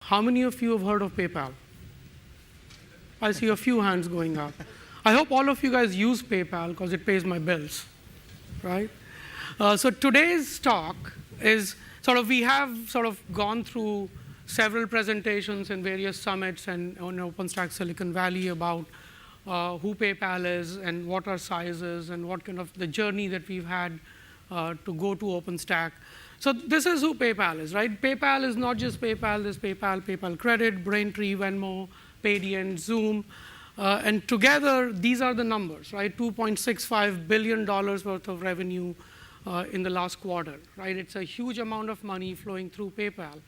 How many of you have heard of PayPal? I see a few hands going up. I hope all of you guys use PayPal because it pays my bills, right? So today's talk is we have gone through several presentations and various summits and on OpenStack Silicon Valley about who PayPal is and what our size is and what kind of the journey that we've had to go to OpenStack. So this is who PayPal is, right? PayPal is not just PayPal. There's PayPal, PayPal Credit, Braintree, Venmo, Paydiant, Zoom. And together, these are the numbers, right? $2.65 billion worth of revenue in the last quarter, right? It's a huge amount of money flowing through PayPal.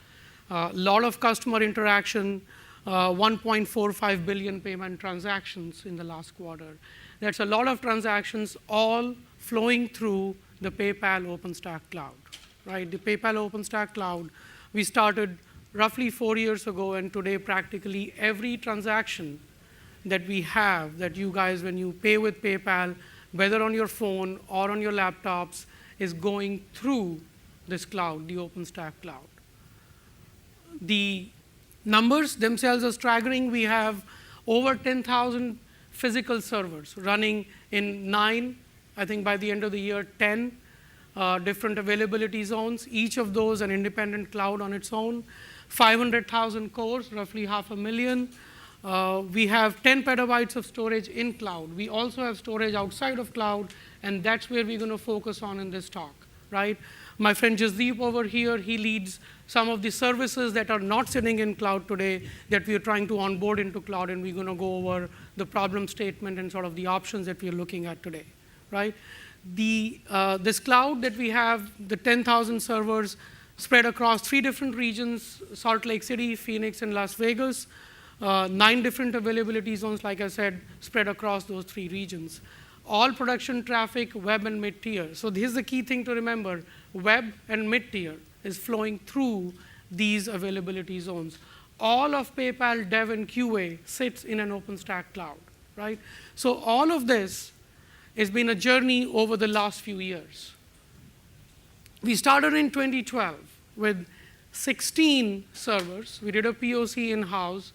A lot of customer interaction, 1.45 billion payment transactions in the last quarter. That's a lot of transactions all flowing through the PayPal OpenStack cloud, right? The PayPal OpenStack cloud, we started roughly 4 years ago, and today practically every transaction that we have, that you guys, when you pay with PayPal, whether on your phone or on your laptops, is going through this cloud, the OpenStack cloud. The numbers themselves are staggering. We have over 10,000 physical servers running in 9, I think by the end of the year, 10 different availability zones, each of those an independent cloud on its own, 500,000 cores, roughly 500,000. We have 10 petabytes of storage in cloud. We also have storage outside of cloud, and that's where we're going to focus on in this talk, right? My friend Jasdeep over here, he leads some of the services that are not sitting in cloud today that we are trying to onboard into cloud, and we're going to go over the problem statement and sort of the options that we're looking at today, right? This cloud that we have, the 10,000 servers spread across 3 different regions, Salt Lake City, Phoenix, and Las Vegas. 9 different availability zones, like I said, spread across those 3 regions. All production traffic, web and mid-tier. So here's the key thing to remember. Web and mid-tier is flowing through these availability zones. All of PayPal Dev and QA sits in an OpenStack cloud, right? So all of this has been a journey over the last few years. We started in 2012 with 16 servers. We did a POC in-house.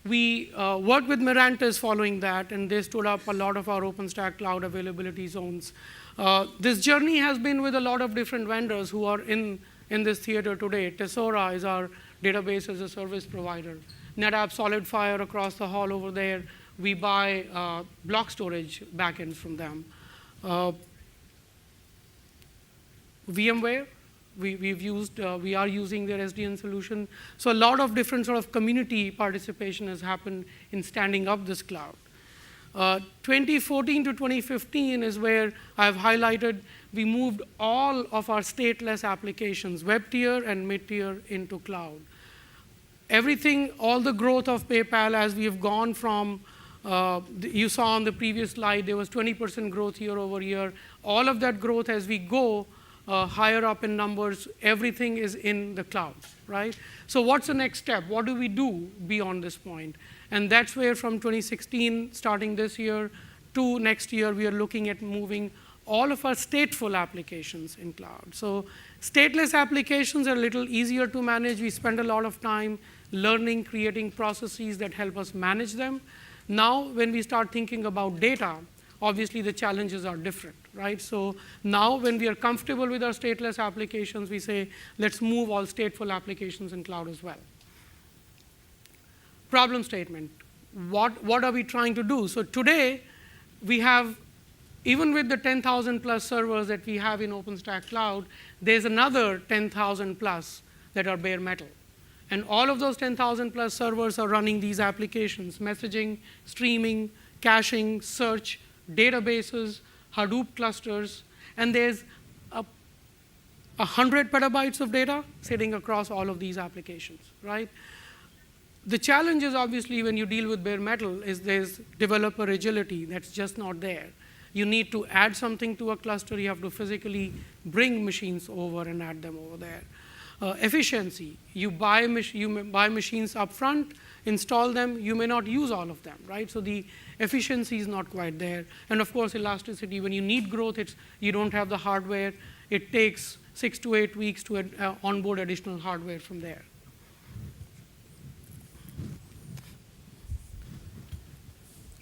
We worked with Mirantis following that, and they stood up a lot of our OpenStack cloud availability zones. This journey has been with a lot of different vendors who are in this theater today. Tesora is our database as a service provider. NetApp SolidFire across the hall over there. We buy block storage backends from them. VMware, we are using their SDN solution. So a lot of different sort of community participation has happened in standing up this cloud. 2014 to 2015 is where I've highlighted we moved all of our stateless applications, web tier and mid tier, into cloud. Everything, all the growth of PayPal as we have gone from, you saw on the previous slide, there was 20% growth year over year. All of that growth as we go higher up in numbers, everything is in the cloud, right? So what's the next step? What do we do beyond this point? And that's where from 2016, starting this year, to next year, we are looking at moving all of our stateful applications in cloud. So stateless applications are a little easier to manage. We spend a lot of time learning, creating processes that help us manage them. Now, when we start thinking about data, obviously the challenges are different, right? So now when we are comfortable with our stateless applications, we say, let's move all stateful applications in cloud as well. Problem statement. What are we trying to do? So today, we have, even with the 10,000 plus servers that we have in OpenStack Cloud, there's another 10,000 plus that are bare metal. And all of those 10,000 plus servers are running these applications, messaging, streaming, caching, search, databases, Hadoop clusters, and there's 100 petabytes of data sitting across all of these applications, right? The challenge is obviously when you deal with bare metal is there's developer agility that's just not there. You need to add something to a cluster. You have to physically bring machines over and add them over there. Efficiency. You buy machines up front, install them. You may not use all of them, right? So the efficiency is not quite there. And of course, elasticity. When you need growth, you don't have the hardware. It takes 6 to 8 weeks to onboard additional hardware from there.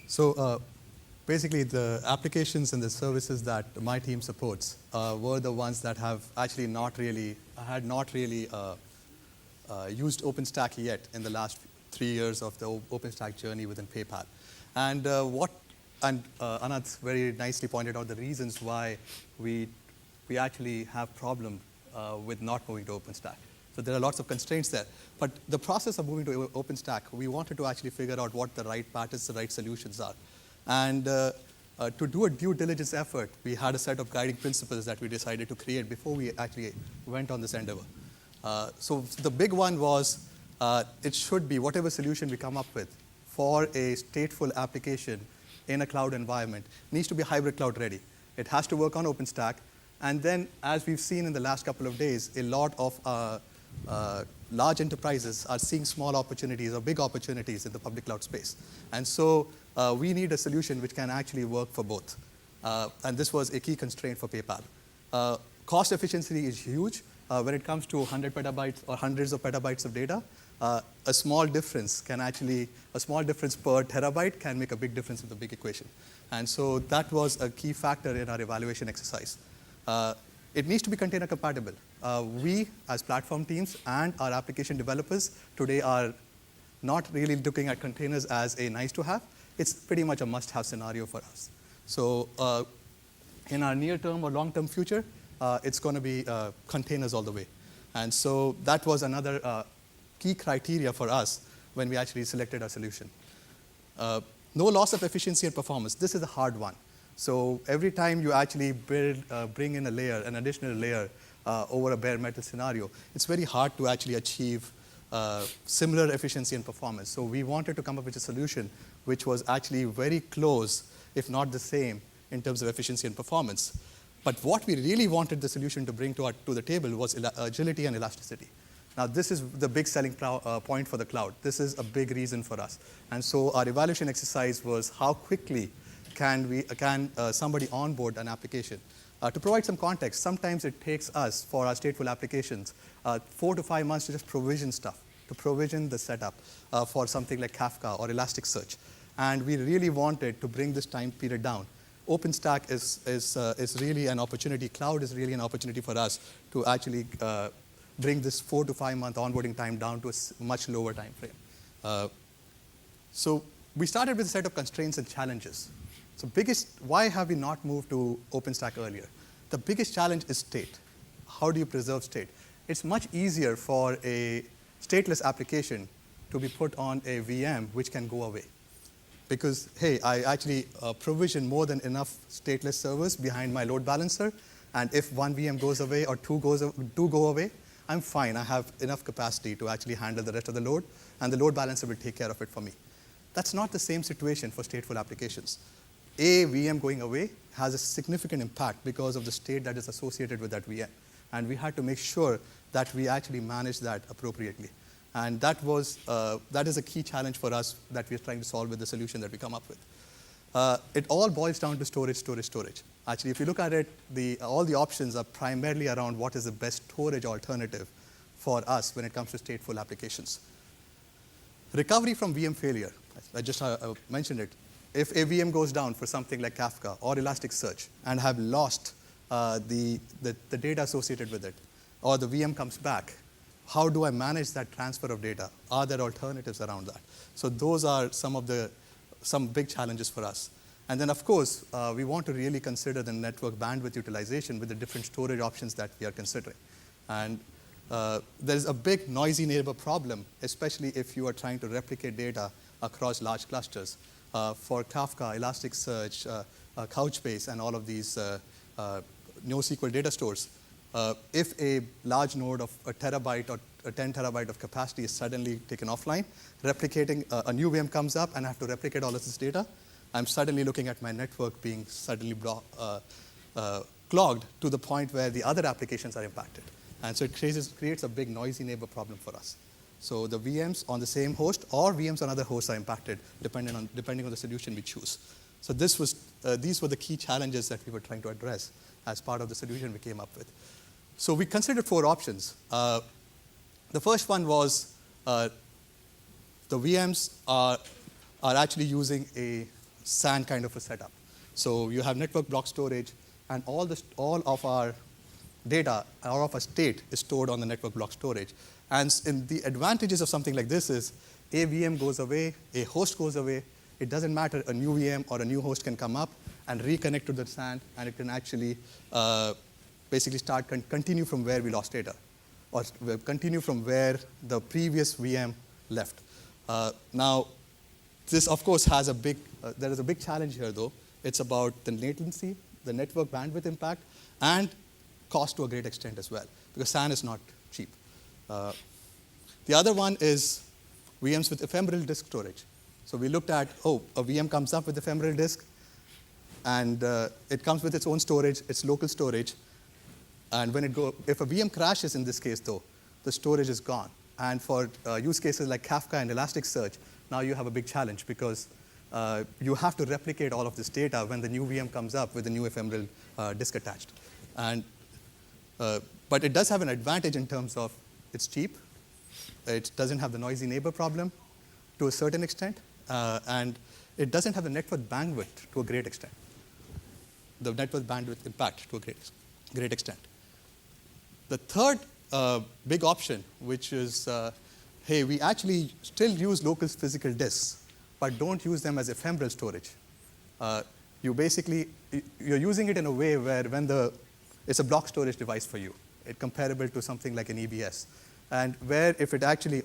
So basically, the applications and the services that my team supports were the ones that have actually had not really used OpenStack yet in the last 3 years of the OpenStack journey within PayPal. And Anand very nicely pointed out the reasons why we actually have problem with not moving to OpenStack. So there are lots of constraints there. But the process of moving to OpenStack, we wanted to actually figure out what the right patterns, the right solutions are. And to do a due diligence effort, we had a set of guiding principles that we decided to create before we actually went on this endeavor. So the big one was it should be whatever solution we come up with for a stateful application in a cloud environment needs to be hybrid cloud ready. It has to work on OpenStack. And then, as we've seen in the last couple of days, a lot of large enterprises are seeing small opportunities or big opportunities in the public cloud space. And so we need a solution which can actually work for both. And this was a key constraint for PayPal. Cost efficiency is huge. When it comes to 100 petabytes or hundreds of petabytes of data, a small difference per terabyte can make a big difference in the big equation. And so that was a key factor in our evaluation exercise. It needs to be container compatible. We, as platform teams and our application developers, today are not really looking at containers as a nice to have. It's pretty much a must-have scenario for us. So in our near-term or long-term future, it's going to be containers all the way. And so that was another key criteria for us when we actually selected our solution. No loss of efficiency and performance. This is a hard one. So every time you actually bring in an additional layer over a bare metal scenario, it's very hard to actually achieve similar efficiency and performance. So we wanted to come up with a solution which was actually very close, if not the same, in terms of efficiency and performance. But what we really wanted the solution to bring to the table was agility and elasticity. Now, this is the big selling point for the cloud. This is a big reason for us. And so our evaluation exercise was how quickly can somebody onboard an application. To provide some context, sometimes it takes us, for our stateful applications, 4 to 5 months to just provision stuff, to provision the setup for something like Kafka or Elasticsearch. And we really wanted to bring this time period down. OpenStack is really an opportunity. Cloud is really an opportunity for us to actually bring this 4 to 5 month onboarding time down to a much lower time frame. So we started with a set of constraints and challenges. So why have we not moved to OpenStack earlier? The biggest challenge is state. How do you preserve state? It's much easier for a stateless application to be put on a VM which can go away. Because, hey, I actually provision more than enough stateless servers behind my load balancer, and if one VM goes away or two go away, I'm fine. I have enough capacity to actually handle the rest of the load, and the load balancer will take care of it for me. That's not the same situation for stateful applications. A VM going away has a significant impact because of the state that is associated with that VM. And we had to make sure that we actually manage that appropriately. And that is a key challenge for us that we're trying to solve with the solution that we come up with. It all boils down to storage. Actually, if you look at it, all the options are primarily around what is the best storage alternative for us when it comes to stateful applications. Recovery from VM failure. I just mentioned it. If a VM goes down for something like Kafka or Elasticsearch and have lost the data associated with it, or the VM comes back, how do I manage that transfer of data? Are there alternatives around that? So those are some big challenges for us. And then, of course, we want to really consider the network bandwidth utilization with the different storage options that we are considering. And there's a big noisy neighbor problem, especially if you are trying to replicate data across large clusters. For Kafka, Elasticsearch, Couchbase, and all of these NoSQL data stores, if a large node of a terabyte or a 10 terabyte of capacity is suddenly taken offline, replicating a new VM comes up and I have to replicate all of this data, I'm suddenly looking at my network being suddenly clogged to the point where the other applications are impacted. And so it creates a big noisy neighbor problem for us. So the VMs on the same host or VMs on other hosts are impacted depending on the solution we choose. So these were the key challenges that we were trying to address as part of the solution we came up with. So we considered 4 options. The first one was the VMs are actually using a SAN kind of a setup. So you have network block storage, and all of our data, all of our state is stored on the network block storage. And in the advantages of something like this is a VM goes away, a host goes away. It doesn't matter, a new VM or a new host can come up and reconnect to the SAN, and it can actually basically continue from where we lost data, or continue from where the previous VM left. Now, this, of course, has there is a big challenge here, though. It's about the latency, the network bandwidth impact, and cost to a great extent as well, because SAN is not cheap. The other one is VMs with ephemeral disk storage. So we looked at, a VM comes up with ephemeral disk, and it comes with its own storage, its local storage. And if a VM crashes in this case, though, the storage is gone. And for use cases like Kafka and Elasticsearch, now you have a big challenge, because you have to replicate all of this data when the new VM comes up with a new ephemeral disk attached. But it does have an advantage in terms of it's cheap. It doesn't have the noisy neighbor problem to a certain extent. And it doesn't have the network bandwidth to a great extent, the network bandwidth impact to a great extent. The third big option, which is, hey, we actually still use local physical disks, but don't use them as ephemeral storage. You're using it in a way where it's a block storage device for you. It's comparable to something like an EBS. And where if it actually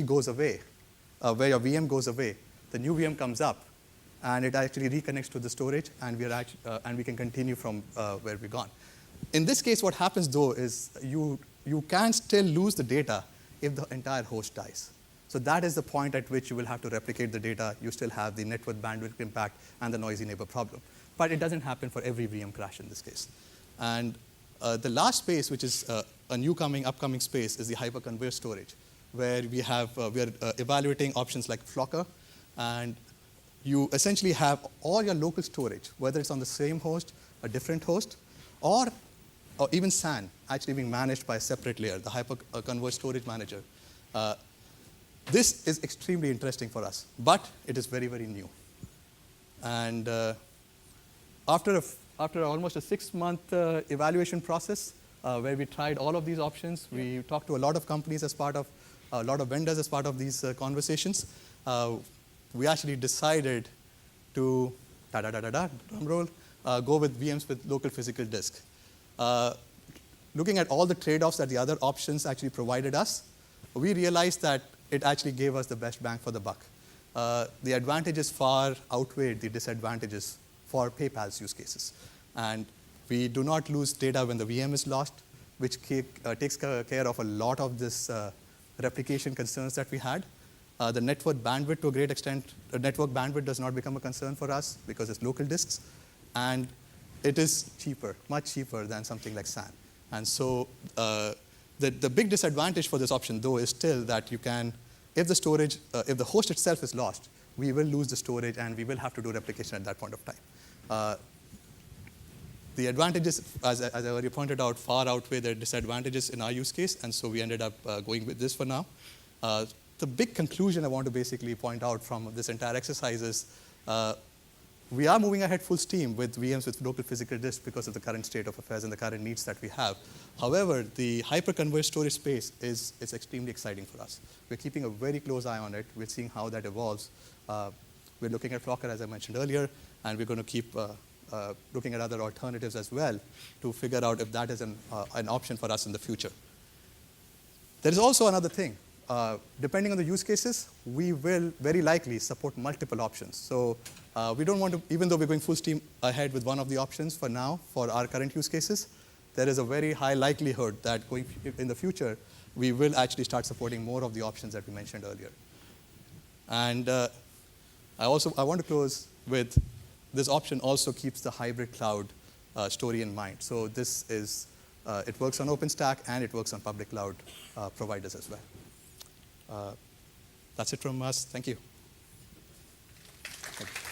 goes away, where your VM goes away, the new VM comes up, and it actually reconnects to the storage, and we can continue from where we've gone. In this case, what happens, though, is you can still lose the data if the entire host dies. So that is the point at which you will have to replicate the data. You still have the network bandwidth impact and the noisy neighbor problem. But it doesn't happen for every VM crash in this case. And the last space, which is a upcoming space, is the hyperconverged storage, where we are evaluating options like Flocker. And you essentially have all your local storage, whether it's on the same host, a different host, or even SAN, actually being managed by a separate layer, the hyperconverged storage manager. This is extremely interesting for us, but it is very, very new. And after almost a 6-month evaluation process, where we tried all of these options, we talked to a lot of companies as part of, a lot of vendors as part of these conversations. We actually decided to, drum roll, go with VMs with local physical disk. Looking at all the trade-offs that the other options actually provided us, we realized that it actually gave us the best bang for the buck. The advantages far outweighed the disadvantages for PayPal's use cases. And we do not lose data when the VM is lost, which takes care of a lot of this replication concerns that we had. The network bandwidth, to a great extent, the network bandwidth does not become a concern for us because it's local disks. And it is cheaper, much cheaper than something like SAN. And so the big disadvantage for this option, though, is still that you can, if the host itself is lost, we will lose the storage, and we will have to do replication at that point of time. The advantages, as I already pointed out, far outweigh the disadvantages in our use case, and so we ended up going with this for now. The big conclusion I want to basically point out from this entire exercise is we are moving ahead full steam with VMs with local physical disk because of the current state of affairs and the current needs that we have. However, the hyperconverged storage space is extremely exciting for us. We're keeping a very close eye on it. We're seeing how that evolves. We're looking at Flocker, as I mentioned earlier, and we're going to keep looking at other alternatives as well to figure out if that is an option for us in the future. There is also another thing. Depending on the use cases, we will very likely support multiple options. So we don't want to, even though we're going full steam ahead with one of the options for now, for our current use cases, there is a very high likelihood that going in the future, we will actually start supporting more of the options that we mentioned earlier. And I want to close with this option also keeps the hybrid cloud story in mind. So this is, it works on OpenStack, and it works on public cloud providers as well. That's it from us. Thank you. Thank you.